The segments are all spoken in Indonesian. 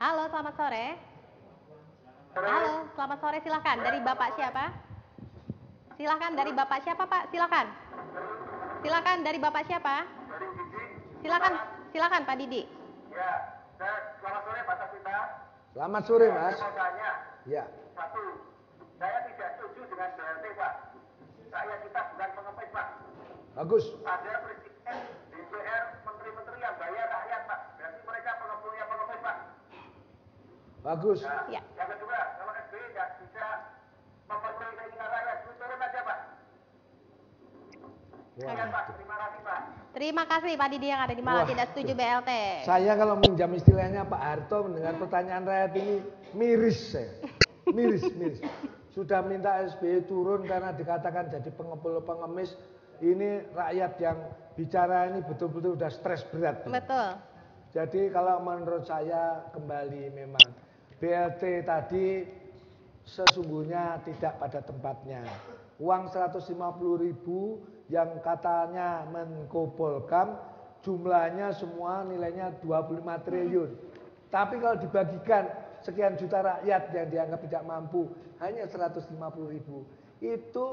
Halo, selamat sore. Halo, selamat sore. Silakan. Dari Bapak siapa? Silakan dari Bapak siapa, Pak? Silakan. Silakan dari Bapak siapa? Silakan, silakan Pak Didi. Ya, selamat sore Pak Tasita. Selamat sore Mas. Saya mau tanya. Ya. Satu, saya tidak setuju dengan BLT Pak. Rakyat kita bukan pengemis Pak. Bagus. Ada presiden, DPR, menteri-menteri yang bayar rakyat Pak. Berarti mereka pengemisnya pengemis Pak. Bagus. Nah, Ya. yang kedua, kalau SBY tidak bisa memenuhi keinginan rakyat, turun aja Pak. Sekian Pak, terima kasih Pak. Terima kasih Pak Didi yang ada di Malang, Wah, tidak setuju BLT. Saya kalau minjam istilahnya Pak Harto mendengar pertanyaan rakyat ini miris saya. Miris. Sudah minta SBY turun karena dikatakan jadi pengepul pengemis. Ini rakyat yang bicara ini betul-betul udah stres berat. Betul. Jadi kalau menurut saya kembali memang BLT tadi sesungguhnya tidak pada tempatnya. Uang 150.000 yang katanya Menko Polhukam jumlahnya semua nilainya 25 triliun. Tapi kalau dibagikan sekian juta rakyat yang dianggap tidak mampu hanya 150.000. Itu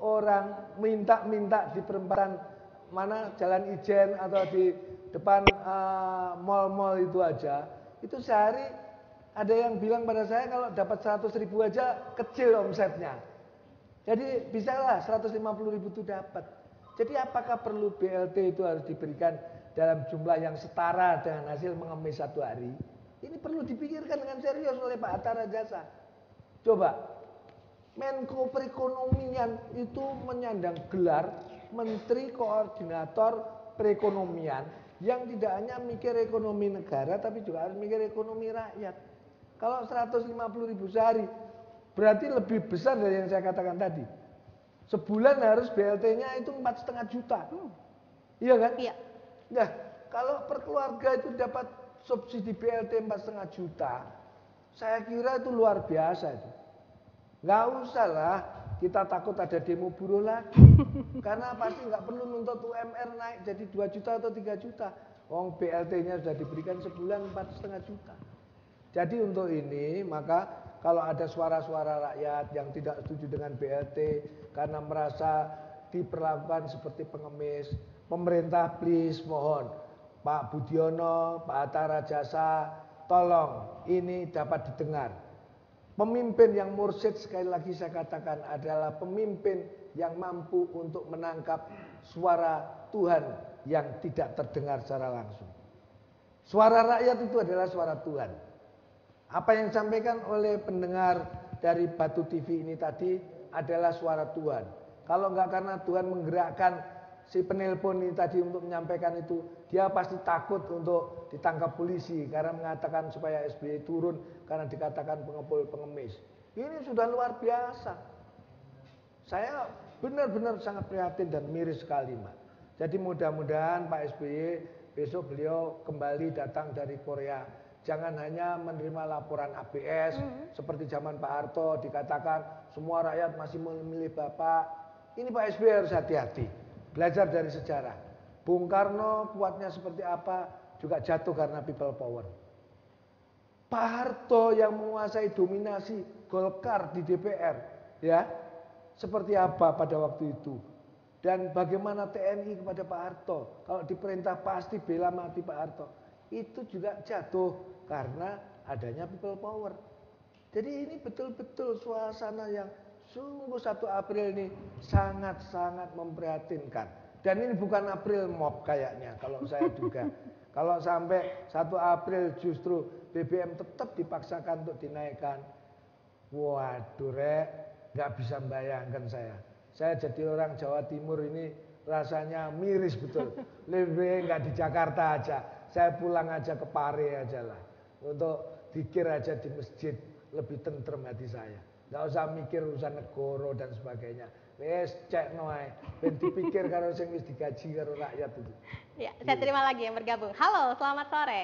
orang minta di perempatan mana Jalan Ijen atau di depan mall-mall itu aja. Itu sehari ada yang bilang pada saya kalau dapat 100.000 aja kecil omsetnya. Jadi bisalah 150.000 itu dapat. Jadi apakah perlu BLT itu harus diberikan dalam jumlah yang setara dengan hasil mengemis satu hari? Ini perlu dipikirkan dengan serius oleh Pak Hatta Rajasa. Coba, Menko Perekonomian itu menyandang gelar Menteri Koordinator Perekonomian yang tidak hanya mikir ekonomi negara tapi juga harus mikir ekonomi rakyat. Kalau 150.000 sehari berarti lebih besar dari yang saya katakan tadi. Sebulan harus BLT-nya itu 4,5 juta. Iya kan? Iya. Nah, kalau per keluarga itu dapat subsidi BLT 4,5 juta, saya kira itu luar biasa itu. Nggak usah lah kita takut ada demo buruh lagi. Karena pasti nggak perlu nuntut UMR naik jadi 2 juta atau 3 juta. Wong BLT-nya sudah diberikan sebulan 4,5 juta. Jadi untuk ini maka kalau ada suara-suara rakyat yang tidak setuju dengan BLT karena merasa diperlakukan seperti pengemis, pemerintah please mohon Pak Budiono, Pak Hatta Rajasa, tolong ini dapat didengar. Pemimpin yang mursyid sekali lagi saya katakan adalah pemimpin yang mampu untuk menangkap suara Tuhan yang tidak terdengar secara langsung. Suara rakyat itu adalah suara Tuhan. Apa yang disampaikan oleh pendengar dari Batu TV ini tadi adalah suara Tuhan. Kalau enggak karena Tuhan menggerakkan si penelpon ini tadi untuk menyampaikan itu, dia pasti takut untuk ditangkap polisi karena mengatakan supaya SBY turun karena dikatakan pengepul pengemis. Ini sudah luar biasa. Saya benar-benar sangat prihatin dan miris sekali, Mbak. Jadi mudah-mudahan Pak SBY besok beliau kembali datang dari Korea. Jangan hanya menerima laporan ABS seperti zaman Pak Harto dikatakan semua rakyat masih memilih Bapak. Ini Pak SBY harus hati-hati. Belajar dari sejarah. Bung Karno kuatnya seperti apa juga jatuh karena people power. Pak Harto yang menguasai dominasi Golkar di DPR, ya seperti apa pada waktu itu. Dan bagaimana TNI kepada Pak Harto. Kalau diperintah pasti bela mati Pak Harto. Itu juga jatuh karena adanya people power. Jadi ini betul-betul suasana yang sungguh 1 April ini sangat-sangat memprihatinkan. Dan ini bukan April Mop kayaknya kalau saya duga. Kalau sampai 1 April justru BBM tetap dipaksakan untuk dinaikkan. Waduh rek, nggak bisa membayangkan saya. Saya jadi orang Jawa Timur ini rasanya miris betul. Lebih nggak di Jakarta aja. Saya pulang aja ke Pare aja lah. Untuk dikir aja di masjid lebih tentrem hati saya. Nggak usah mikir urusan negara dan sebagainya. Wes cek noai. Ben dipikir karo sing wis digaji karo rakyat itu. Ya, saya terima lagi yang bergabung. Halo, selamat sore.